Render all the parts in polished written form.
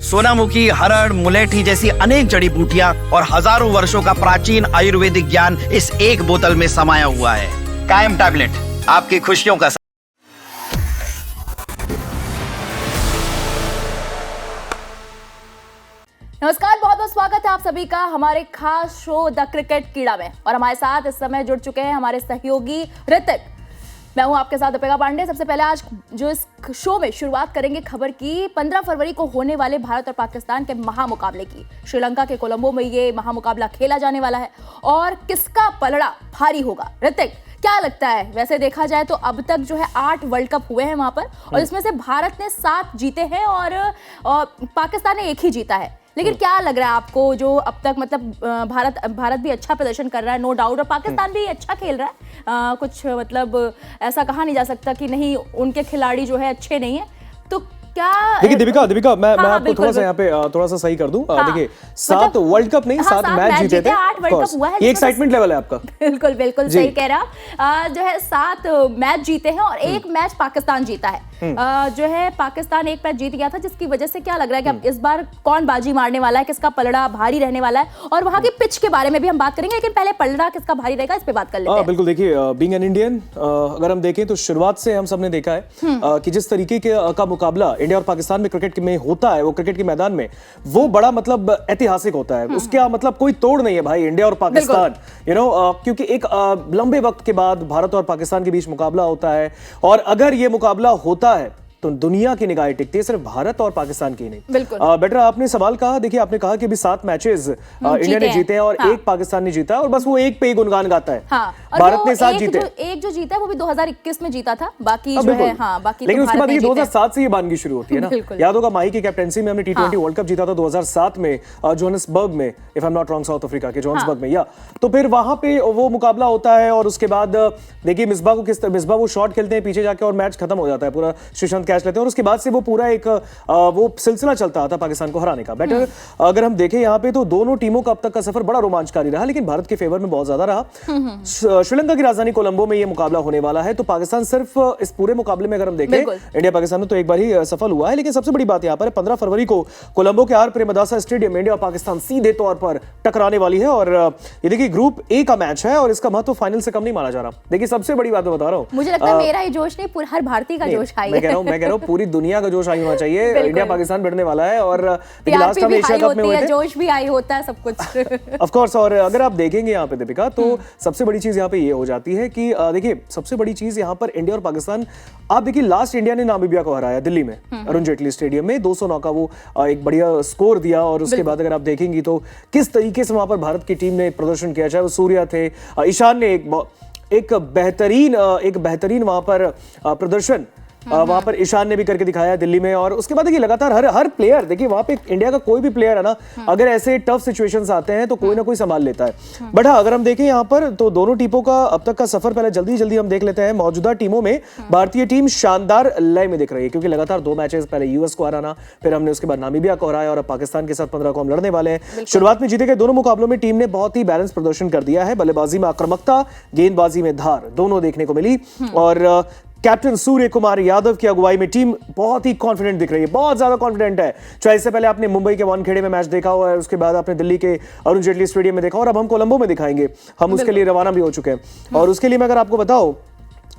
सोनामुखी, हरड़, मुलेठी जैसी अनेक जड़ी बूटियां और हजारों वर्षों का प्राचीन आयुर्वेदिक ज्ञान इस एक बोतल में समाया हुआ है। कायम टैबलेट, आपकी खुशियों का नमस्कार, बहुत बहुत स्वागत है आप सभी का हमारे खास शो द क्रिकेट कीड़ा में। और हमारे साथ इस समय जुड़ चुके हैं हमारे सहयोगी ऋतिक। मैं हूं आपके साथ दीपिका पांडे। सबसे पहले आज जो इस शो में शुरुआत करेंगे खबर की 15 फरवरी को होने वाले भारत और पाकिस्तान के महामुकाबले की। श्रीलंका के कोलंबो में ये महामुकाबला खेला जाने वाला है और किसका पलड़ा भारी होगा। ऋतिक, क्या लगता है? वैसे देखा जाए तो अब तक जो है 8 वर्ल्ड कप हुए हैं वहां पर और इसमें से भारत ने 7 जीते हैं और पाकिस्तान ने 1 ही जीता है। लेकिन क्या लग रहा है आपको, जो अब तक मतलब भारत भी अच्छा प्रदर्शन कर रहा है नो डाउट, और पाकिस्तान भी अच्छा खेल रहा है, कुछ मतलब ऐसा कहा नहीं जा सकता कि नहीं उनके खिलाड़ी जो है अच्छे नहीं है। तो क्या देखिए दीपिका, मैं आपको थोड़ा सा यहाँ पे थोड़ा सा सही कर दूं। देखिए 7 वर्ल्ड कप नहीं, 7 मैच जीते थे, 8 वर्ल्ड कप हुआ है। ये एक्साइटमेंट लेवल है आपका। बिल्कुल सही कह रहा। जो है 7 मैच जीते हैं और 1 मैच पाकिस्तान जीता है। जो है पाकिस्तान 1 मैच जीत गया था, जिसकी वजह से क्या लग रहा है कि अब इस बार कौन बाजी मारने वाला है, किसका पलड़ा भारी रहने वाला है, और वहां की पिच के बारे में भी हम बात करेंगे। लेकिन पहले पलड़ा किसका भारी रहेगा इस पे बात कर लेते हैं। बिल्कुल, देखिए बीइंग एन इंडियन, अगर हम देखें तो शुरुआत से हम सबने देखा है कि जिस तरीके का मुकाबला इंडिया और पाकिस्तान में क्रिकेट में होता है, वो क्रिकेट के मैदान में वो बड़ा मतलब ऐतिहासिक होता है। उसका मतलब कोई तोड़ नहीं है भाई, इंडिया और पाकिस्तान, क्योंकि एक लंबे वक्त के बाद भारत और पाकिस्तान के बीच मुकाबला होता है। और अगर ये मुकाबला होता है तो दुनिया की निगाहें टिकती है, सिर्फ भारत और पाकिस्तान की नहीं। बिल्कुल। बेटर आपने सवाल कहा। देखिए, आपने कहा कि अभी 7 मैचेस इंडिया ने जीते हैं और 1 पाकिस्तान ने जीता है, और बस वो 1 पे ही गुणगान गाता है। भारत ने 7 जीते। एक जो जीता है वो भी 2021 में जीता था, बाकी जो है बाकी लेकिन उसके बाद 2007 से ये बानगी शुरू होती है ना। याद होगा माही की कैप्टेंसी में हमने T20 वर्ल्ड कप जीता था 2007 में जोहान्सबर्ग में, if I am not wrong, south Africa के जोहान्सबर्ग में। तो फिर वहां पे वो मुकाबला होता है और उसके बाद देखिए मिसबा वो शॉट खेलते हैं पीछे जाके और मैच खत्म हो जाता है, पूरा श्रीशांत कैच लेते हैं और उसके बाद से वो पूरा एक वो सिलसिला चलता आता पाकिस्तान को हराने का। बेटर अगर हम देखें यहाँ पे तो दोनों टीमों का अब तक का सफर बड़ा रोमांचकारी रहा, लेकिन भारत के फेवर में बहुत ज्यादा रहा। श्रीलंका की राजधानी कोलंबो में ये मुकाबला होने वाला है, तो पाकिस्तान सिर्फ इस पूरे मुकाबले में अगर हम देखें इंडिया पाकिस्तान में तो एक बार ही सफल हुआ है। लेकिन सबसे बड़ी बात यहाँ पर 15 फरवरी को कोलंबो के आर प्रेमदासा स्टेडियम इंडिया और पाकिस्तान सीधे तौर पर टकराने वाली है। और ये देखिए ग्रुप ए का मैच है और इसका महत्व फाइनल से कम नहीं माना जा रहा। देखिए सबसे बड़ी बात मैं बता रहा हूँ, मुझे लगता है मेरा ही जोश नहीं, हर भारतीय का जोश आई है। मैं कह रहा हूँ पूरी दुनिया का जोश आई होना चाहिए। इंडिया पाकिस्तान भिड़ने वाला है और लास्ट टाइम एशिया कप में हुए थे, जोश भी आई होता है, सब कुछ ऑफ कोर्स। और अगर आप देखेंगे यहाँ पे दीपिका, तो सबसे बड़ी चीज यहाँ पे ये हो जाती है कि देखिए सबसे बड़ी चीज यहाँ पर इंडिया और पाकिस्तान, आप देखिए लास्ट इंडिया ने नामीबिया को हराया दिल्ली में अरुण जेटली स्टेडियम में 209 का वो एक बढ़िया स्कोर दिया। और उसके बाद अगर आप देखेंगी तो किस तरीके से वहां पर भारत की टीम ने प्रदर्शन किया, चाहे वो सूर्या थे, ईशान ने एक बेहतरीन वहां पर प्रदर्शन वहां पर ईशान ने भी करके दिखाया दिल्ली में। और उसके बाद देखिए लगातार हर प्लेयर, देखिए वहां पे इंडिया का कोई भी प्लेयर है ना, अगर ऐसे टफ सिचुएशंस आते हैं तो कोई ना कोई संभाल लेता है। बट हाँ, अगर हम देखें यहाँ पर तो दोनों टीमों का अब तक का सफर पहले जल्दी हम देख लेते हैं। मौजूदा टीमों में भारतीय टीम शानदार लय में दिख रही है, क्योंकि लगातार 2 मैचेस, पहले यूएस को हराना, फिर हमने उसके बाद नामीबिया को हराया और अब पाकिस्तान के साथ 15 को हम लड़ने वाले हैं। शुरुआत में जीते गए दोनों मुकाबलों में टीम ने बहुत ही बैलेंस प्रदर्शन कर दिया है। बल्लेबाजी में आक्रामकता, गेंदबाजी में धार दोनों देखने को मिली। और कैप्टन सूर्य कुमार यादव की अगुवाई में टीम बहुत ही कॉन्फिडेंट दिख रही है, बहुत ज्यादा कॉन्फिडेंट है। चाहे इससे पहले आपने मुंबई के वानखेड़े में मैच देखा हुआ है, उसके बाद आपने दिल्ली के अरुण जेटली स्टेडियम में देखा और अब हम कोलंबो में दिखाएंगे। हम उसके लिए रवाना भी हो चुके हैं। और उसके लिए मैं अगर आपको बताऊं,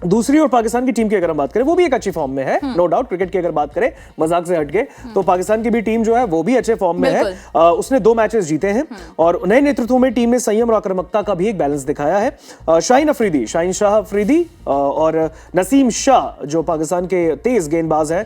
दूसरी और पाकिस्तान की टीम की अगर हम बात करें, वो भी एक अच्छी फॉर्म में है, नो डाउट। क्रिकेट की अगर बात करें मजाक से हटके, तो पाकिस्तान की भी टीम जो है वो भी अच्छे फॉर्म में है। उसने 2 मैचेस जीते हैं और नए नेतृत्व में टीम ने संयम और आक्रामकता का भी एक बैलेंस दिखाया है। शाहीन शाह अफरीदी और नसीम शाह जो पाकिस्तान के तेज गेंदबाज हैं,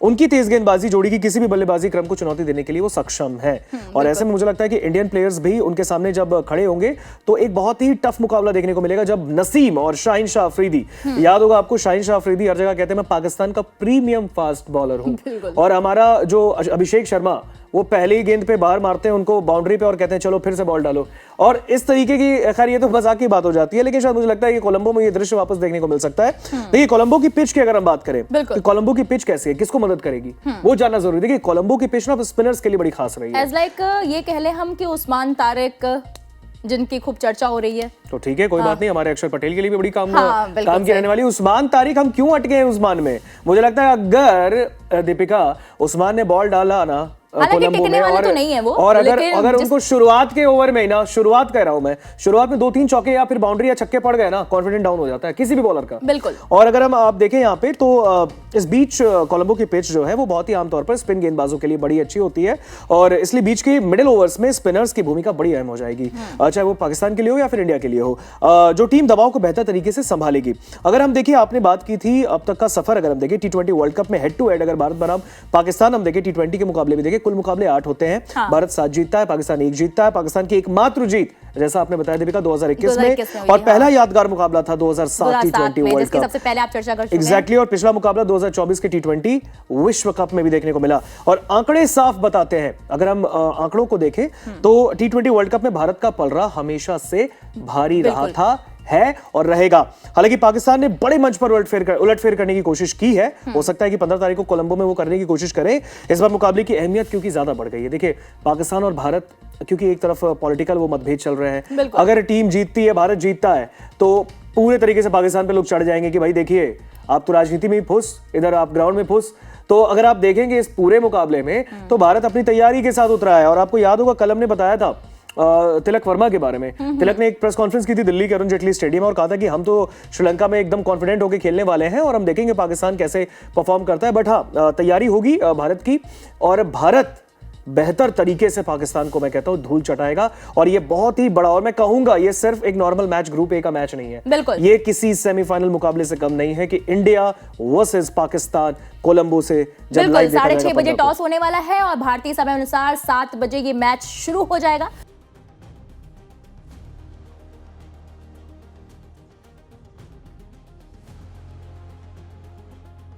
उनकी तेज गेंदबाजी जोड़ी की किसी भी बल्लेबाजी क्रम को चुनौती देने के लिए वो सक्षम है। और ऐसे में मुझे लगता है कि इंडियन प्लेयर्स भी उनके सामने जब खड़े होंगे तो एक बहुत ही टफ मुकाबला देखने को मिलेगा, जब नसीम और शाहीन शाह अफरीदी, याद होगा आपको, शाहीन शाह अफरीदी हर जगह कहते हैं मैं पाकिस्तान का प्रीमियम फास्ट बॉलर हूं। और हमारा जो अभिषेक शर्मा, वो पहले ही गेंद पे बाहर मारते हैं उनको बाउंड्री पे और कहते हैं चलो फिर से बॉल डालो। और इस तरीके की, खैर ये तो मजाक की बात हो जाती है, लेकिन शायद मुझे लगता है कि कोलंबो में ये दृश्य वापस देखने को मिल सकता है। देखिए कोलंबो की पिच की अगर हम बात करें, तो कोलंबो की पिच कैसी है, किसको मदद करेगी, वो जानना जरूरी है। देखिए कोलंबो की पिच ना स्पिनर्स के लिए बड़ी खास रही है। एज लाइक ये कह ले हम कि उस्मान तारिक जिनकी खूब चर्चा हो रही है, तो ठीक है, कोई बात नहीं, हमारे अक्षर पटेल के लिए भी बड़ी काम की रहने वाली उस्मान तारिक। हम क्यों अटके हैं उस्मान में? मुझे लगता है अगर दीपिका उस्मान ने बॉल डाला ना हालांकि कोलंबो टिकने में। वाले और तो नहीं है वो, और अगर लेकिन अगर उनको शुरुआत के ओवर में ना, शुरुआत कर रहा हूं मैं, शुरुआत में 2-3 चौके या फिर बाउंड्री या छक्के पड़ गए ना, कॉन्फिडेंस डाउन हो जाता है किसी भी बॉलर का। बिल्कुल। और अगर हम आप देखें यहाँ पे तो इस बीच कोलंबो की पिच जो है वो बहुत ही आमतौर पर स्पिन गेंदबाजों के लिए बड़ी अच्छी होती है, और इसलिए बीच के मिडिल ओवर्स में स्पिनर्स की भूमिका बड़ी अहम हो जाएगी, चाहे वो पाकिस्तान के लिए हो या फिर इंडिया के लिए हो, जो टीम दबाव को बेहतर तरीके से संभालेगी। अगर हम देखिए, आपने बात की थी अब तक का सफर, अगर हम देखें T20 वर्ल्ड कप में हेड टू हेड, अगर भारत बनाम पाकिस्तान हम देखें T20 के मुकाबले में, देखें कुल मुकाबले 8 होते हैं। हाँ। भारत 7 जीतता है, पाकिस्तान 1 जीतता है। पाकिस्तान की एकमात्र जीत, जैसा आपने बताया दीपिका, 2021 में, और पहला यादगार मुकाबला था 2007 T20 वर्ल्ड कप, सबसे पहले आप चर्चा कर चुके हैं। एग्जैक्टली। और पिछला मुकाबला 2024 के T20 विश्व कप में भी देखने को मिला। और आंकड़े साफ बताते हैं, अगर हम आंकड़ों को देखें तो T20 वर्ल्ड कप में भारत का पलड़ा हमेशा से भारी रहा था, है और रहेगा। हालांकि पाकिस्तान ने बड़े मंच पर उलटफेर करने की कोशिश की है। हो सकता है कि 15 तारीख को कोलंबो में वो करने की कोशिश करें। इस बार मुकाबले की अहमियत क्योंकि ज्यादा बढ़ गई है। देखिए, पाकिस्तान और भारत, क्योंकि एक तरफ पॉलिटिकल वो मतभेद चल रहे हैं, अगर टीम जीतती है, भारत जीतता है, तो पूरे तरीके से पाकिस्तान पे लोग चढ़ जाएंगे कि भाई देखिए, आप तो राजनीति में ही फुस, इधर आप ग्राउंड में फुस। तो अगर आप देखेंगे इस पूरे मुकाबले में, तो भारत अपनी तैयारी के साथ उतरा है। और आपको याद होगा, कल हमने बताया था तिलक वर्मा के बारे में। तिलक ने एक प्रेस कॉन्फ्रेंस की थी दिल्ली के अरुण जेटली स्टेडियम, और कहा था कि हम तो श्रीलंका में एकदम कॉन्फिडेंट होकर खेलने वाले हैं, और हम देखेंगे पाकिस्तान कैसे परफॉर्म करता है। बट हाँ, तैयारी होगी भारत की, और भारत बेहतर तरीके से पाकिस्तान को, मैं कहता हूं, धूल चटाएगा। और ये बहुत ही बड़ा, और मैं कहूंगा ये सिर्फ एक नॉर्मल मैच, ग्रुप ए का मैच नहीं है, बिल्कुल, ये किसी सेमीफाइनल मुकाबले से कम नहीं है कि इंडिया वर्सेस पाकिस्तान कोलंबो से जब बिल्कुल लाइव देखा 6:30 जाएगा बजे 15 को। टॉस होने वाला है, और भारतीय समय अनुसार 7 बजे ये मैच शुरू हो जाएगा।